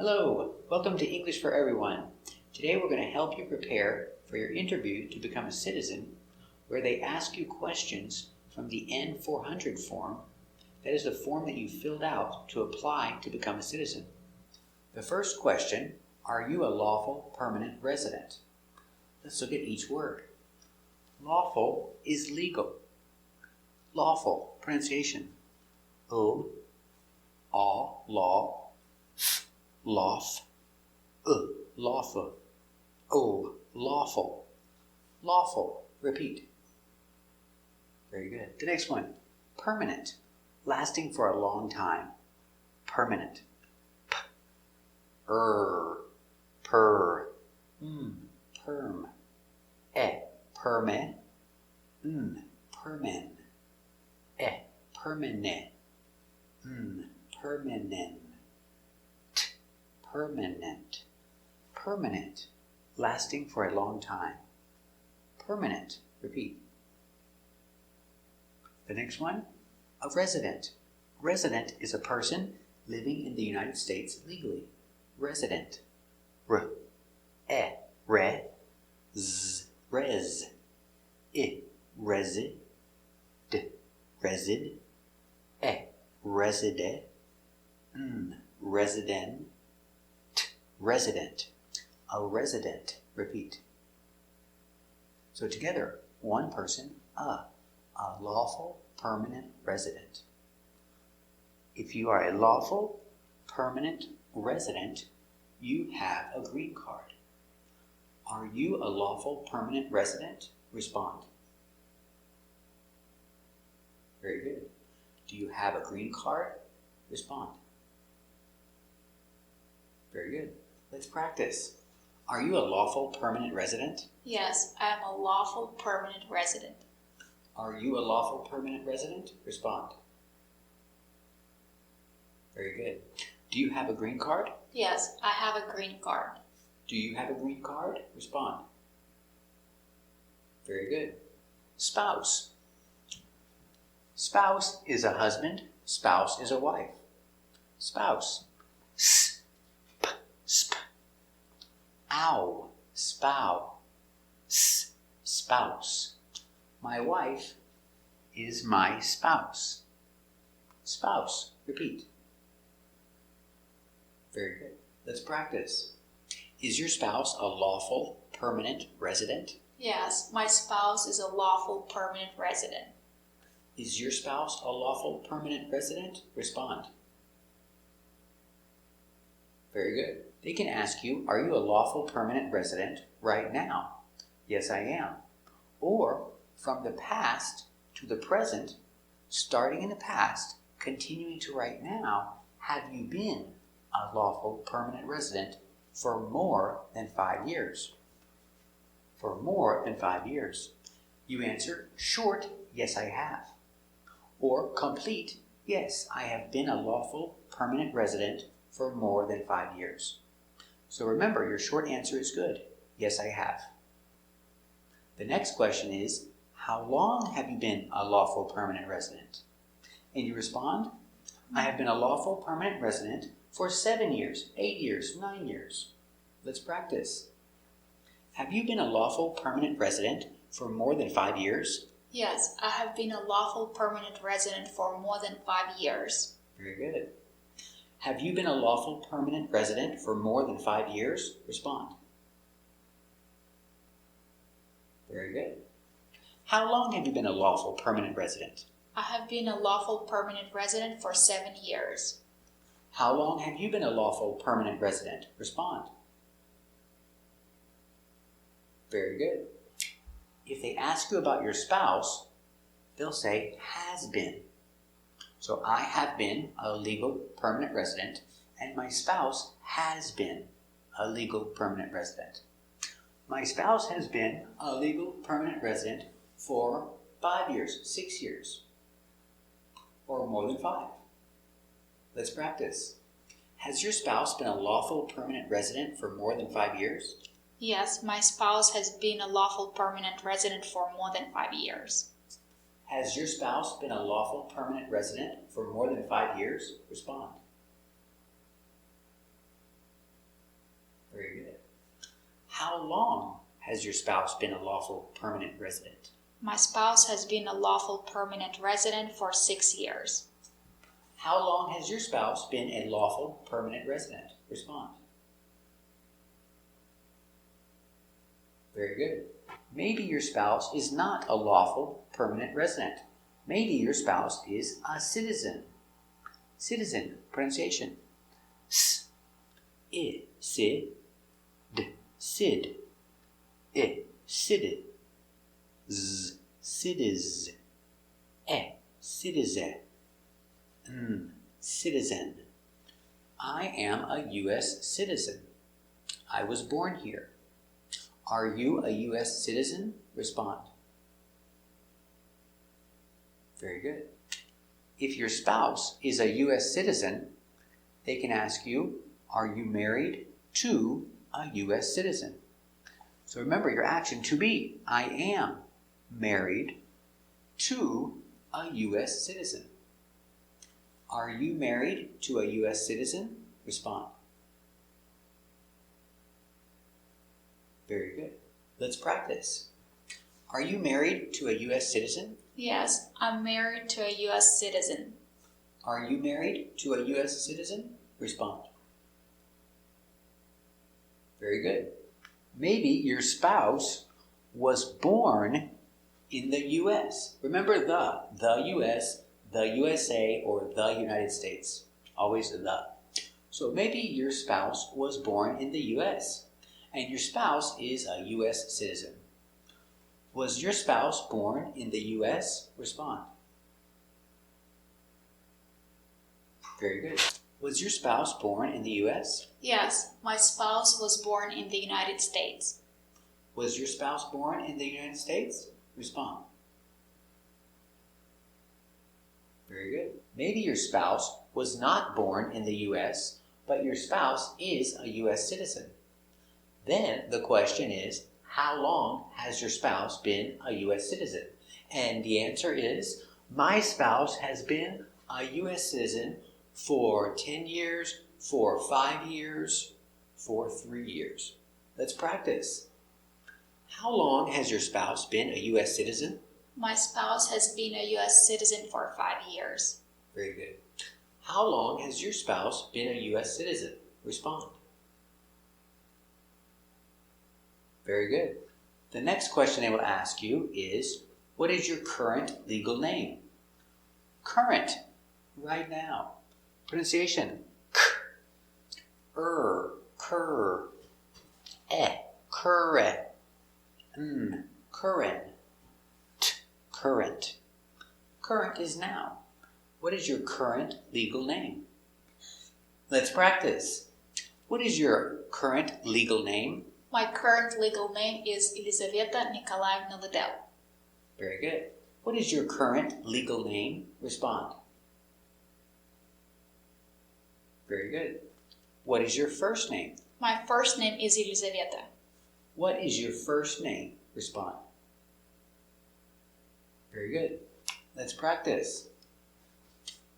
Hello, welcome to English for Everyone. Today we're going to help you prepare for your interview to become a citizen, where they ask you questions from the N400 form. That is the form that you filled out to apply to become a citizen. The first question, are you a lawful permanent resident? Let's look at each word. Lawful is legal. Lawful, pronunciation. O, aw, law, lawf, lawful, o, lawful, lawful. Repeat. Very good. The next one, permanent, lasting for a long time. Permanent. P, per, perm, perme, permen, permanent, permanent, permanent, permanent, lasting for a long time. Permanent. Repeat. The next one, a resident. Resident is a person living in the United States legally. Resident. Re, z, res, resid, resid, reside, resident, resident. A resident. Repeat. So together, one person, a lawful permanent resident. If you are a lawful permanent resident, you have a green card. Are you a lawful permanent resident? Respond. Very good. Do you have a green card? Respond. Very good. Let's practice. Are you a lawful permanent resident? Yes, I am a lawful permanent resident. Are you a lawful permanent resident? Respond. Very good. Do you have a green card? Yes, I have a green card. Do you have a green card? Respond. Very good. Spouse. Spouse is a husband. Spouse is a wife. Spouse. Sp. Ow. Spow. Spouse. My wife is my spouse. Spouse. Repeat. Very good. Let's practice. Is your spouse a lawful permanent resident? Yes, my spouse is a lawful permanent resident. Is your spouse a lawful permanent resident? Respond. Very good. They can ask you, are you a lawful permanent resident right now? Yes, I am. Or from the past to the present, starting in the past, continuing to right now, have you been a lawful permanent resident for more than 5 years? For more than 5 years. You answer short, yes, I have. Or complete, yes, I have been a lawful permanent resident for more than 5 years. So remember, your short answer is good. Yes, I have. The next question is, how long have you been a lawful permanent resident? And you respond, I have been a lawful permanent resident for 7 years, 8 years, 9 years. Let's practice. Have you been a lawful permanent resident for more than 5 years? Yes, I have been a lawful permanent resident for more than 5 years. Very good. Have you been a lawful permanent resident for more than 5 years? Respond. Very good. How long have you been a lawful permanent resident? I have been a lawful permanent resident for 7 years. How long have you been a lawful permanent resident? Respond. Very good. If they ask you about your spouse, they'll say has been. So I have been a legal permanent resident, and my spouse has been a legal permanent resident. My spouse has been a legal permanent resident for 5 years, 6 years, or more than 5. Let's practice. Has your spouse been a lawful permanent resident for more than 5 years? Yes, my spouse has been a lawful permanent resident for more than 5 years. Has your spouse been a lawful permanent resident for more than 5 years? Respond. Very good. How long has your spouse been a lawful permanent resident? My spouse has been a lawful permanent resident for 6 years. How long has your spouse been a lawful permanent resident? Respond. Very good. Maybe your spouse is not a lawful permanent resident. Maybe your spouse is a citizen. Citizen, pronunciation. S, I, si, d, sid, I, sidid, z, cidiz, e, citizen, citizen. I am a U.S. citizen. I was born here. Are you a U.S. citizen? Respond. Very good. If your spouse is a U.S. citizen, they can ask you, are you married to a U.S. citizen? So remember your action to be. I am married to a U.S. citizen. Are you married to a U.S. citizen? Respond. Very good. Let's practice. Are you married to a U.S. citizen? Yes, I'm married to a U.S. citizen. Are you married to a U.S. citizen? Respond. Very good. Maybe your spouse was born in the U.S. Remember the U.S., the USA, or the United States. Always the. So maybe your spouse was born in the U.S., and your spouse is a U.S. citizen. Was your spouse born in the U.S.? Respond. Very good. Was your spouse born in the U.S.? Yes, my spouse was born in the United States. Was your spouse born in the United States? Respond. Very good. Maybe your spouse was not born in the U.S., but your spouse is a U.S. citizen. Then the question is, how long has your spouse been a U.S. citizen? And the answer is, my spouse has been a U.S. citizen for 10 years, for 5 years, for 3 years. Let's practice. How long has your spouse been a U.S. citizen? My spouse has been a U.S. citizen for 5 years. Very good. How long has your spouse been a U.S. citizen? Respond. Very good. The next question they will ask you is, what is your current legal name? Current, right now. Pronunciation, k, cur, current, current, current. Current is now. What is your current legal name? Let's practice. What is your current legal name? My current legal name is Elizaveta Nikolaevna Liddell. Very good. What is your current legal name? Respond. Very good. What is your first name? My first name is Elizaveta. What is your first name? Respond. Very good. Let's practice.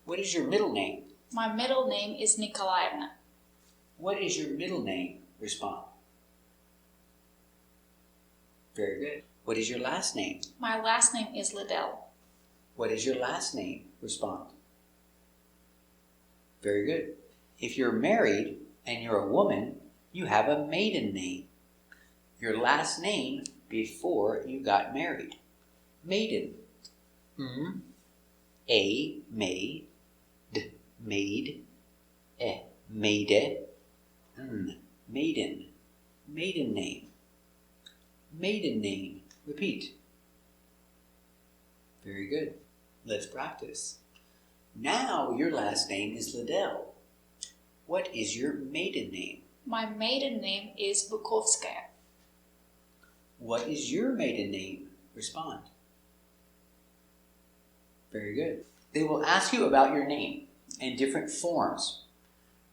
What is your middle name? My middle name is Nikolaevna. What is your middle name? Respond. Very good. What is your last name? My last name is Liddell. What is your last name? Respond. Very good. If you're married and you're a woman, you have a maiden name. Your last name before you got married. Maiden. A, maid, maid, maide, maiden. Maiden name. Maiden name. Repeat. Very good. Let's practice. Now your last name is Liddell. What is your maiden name? My maiden name is Bukovskaya. What is your maiden name? Respond. Very good. They will ask you about your name in different forms.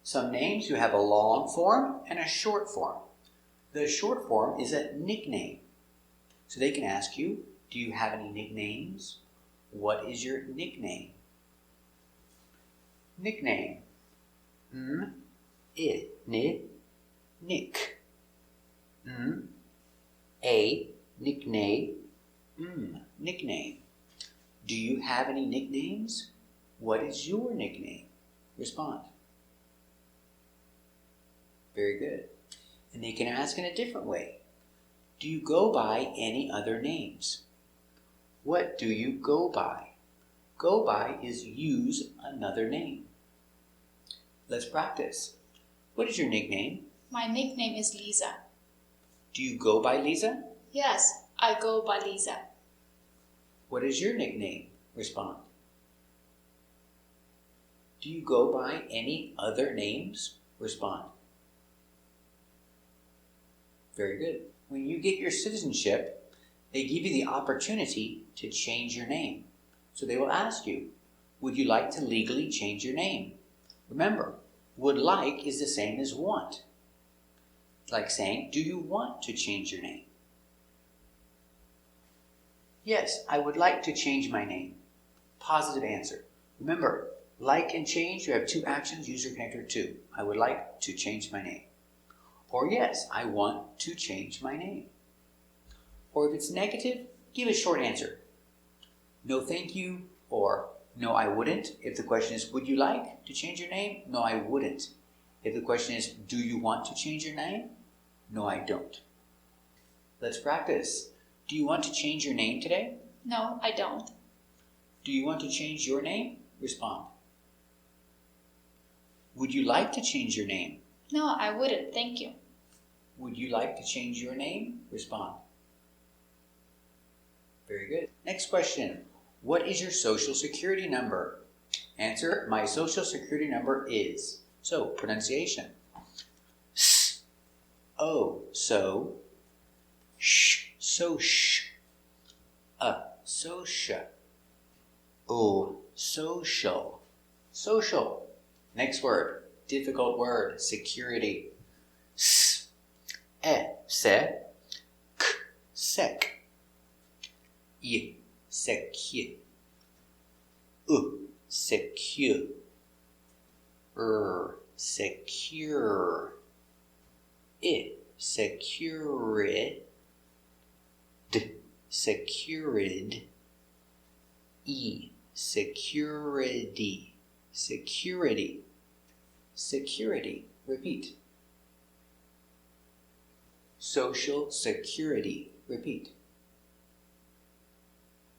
Some names you have a long form and a short form. The short form is a nickname. So they can ask you, do you have any nicknames? What is your nickname? Nickname. Nick. A, nickname. Nickname. Do you have any nicknames? What is your nickname? Respond. Very good. And they can ask in a different way. Do you go by any other names? What do you go by? Go by is use another name. Let's practice. What is your nickname? My nickname is Lisa. Do you go by Lisa? Yes, I go by Lisa. What is your nickname? Respond. Do you go by any other names? Respond. Very good. When you get your citizenship, they give you the opportunity to change your name. So they will ask you, would you like to legally change your name? Remember, would like is the same as want. It's like saying, do you want to change your name? Yes, I would like to change my name. Positive answer. Remember, like and change, you have two actions, user connector two. I would like to change my name. Or yes, I want to change my name. Or if it's negative, give a short answer. No thank you, or no I wouldn't. If the question is, would you like to change your name? No, I wouldn't. If the question is, do you want to change your name? No, I don't. Let's practice. Do you want to change your name today? No, I don't. Do you want to change your name? Respond. Would you like to change your name? No, I wouldn't, thank you. Would you like to change your name? Respond. Very good. Next question. What is your social security number? Answer, my social security number is. So, pronunciation. S, O, so. Sh, so sh. So sh. O, social. Social. Next word. Difficult word. Security. S, se. K, sec. I, secure. Secure. Secure. Secured. Secured. Security. Security. Security. Repeat. Social security. Repeat.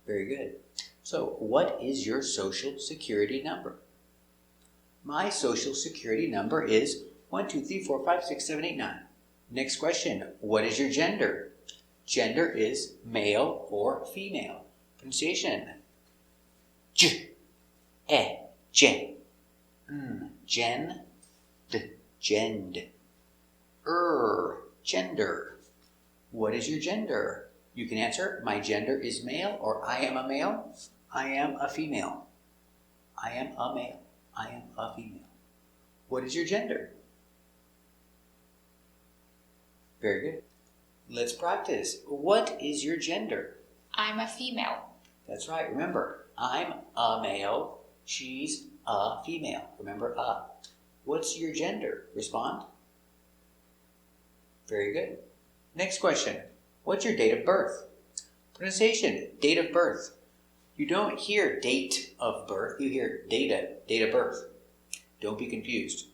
Very good. So, what is your social security number? My social security number is 1, 2, 3, 4, 5, 6, 7, 8, 9. Next question. What is your gender? Gender is male or female. Pronunciation. J, e, jen. Gen, d, gend. Gender. What is your gender? You can answer, my gender is male, or I am a male, I am a female. I am a male, I am a female. What is your gender? Very good. Let's practice. What is your gender? I'm a female. That's right. Remember, I'm a male, she's a female. Remember, a. What's your gender? Respond. Very good. Next question. What's your date of birth? Pronunciation, date of birth. You don't hear date of birth, you hear date of birth. Don't be confused.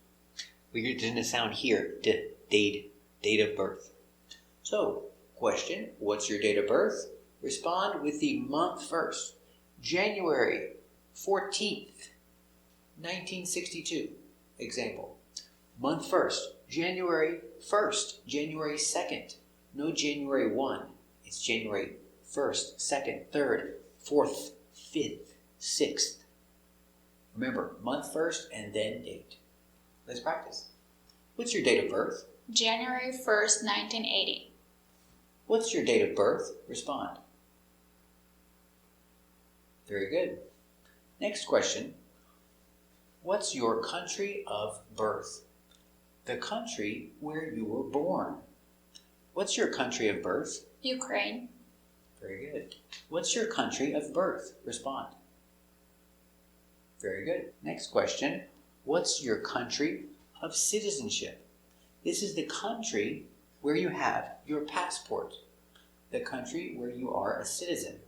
We didn't sound here, date of birth. So, question, what's your date of birth? Respond with the month first. January 14th, 1962. Example. Month first, January 1st, January 2nd. No January 1. It's January 1st, 2nd, 3rd, 4th, 5th, 6th. Remember, month first and then date. Let's practice. What's your date of birth? January 1st, 1980. What's your date of birth? Respond. Very good. Next question. What's your country of birth? The country where you were born. What's your country of birth? Ukraine. Very good. What's your country of birth? Respond. Very good. Next question. What's your country of citizenship? This is the country where you have your passport, the country where you are a citizen.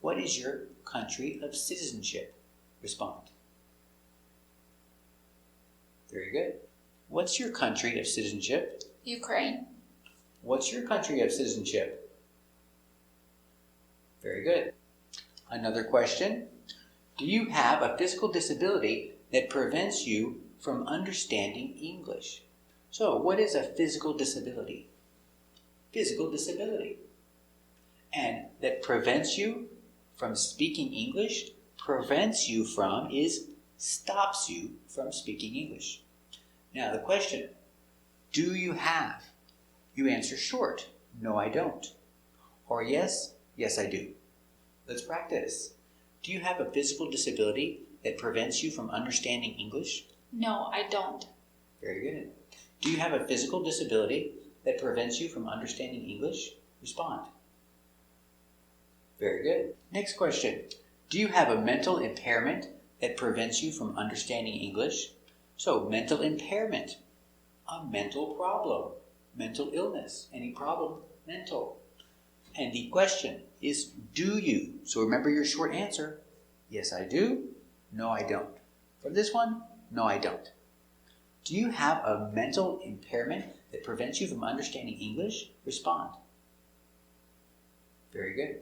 What is your country of citizenship? Respond. Very good. What's your country of citizenship? Ukraine. What's your country of citizenship? Very good. Another question. Do you have a physical disability that prevents you from understanding English? So, what is a physical disability? Physical disability. And that prevents you from speaking English, prevents you from is stops you from speaking English. Now the question, do you have? You answer short, no I don't. Or yes, yes I do. Let's practice. Do you have a physical disability that prevents you from understanding English? No, I don't. Very good. Do you have a physical disability that prevents you from understanding English? Respond. Very good. Next question. Do you have a mental impairment that prevents you from understanding English? So, mental impairment, a mental problem, mental illness, any problem, mental. And the question is, do you? So remember your short answer. Yes, I do. No, I don't. For this one, no, I don't. Do you have a mental impairment that prevents you from understanding English? Respond. Very good.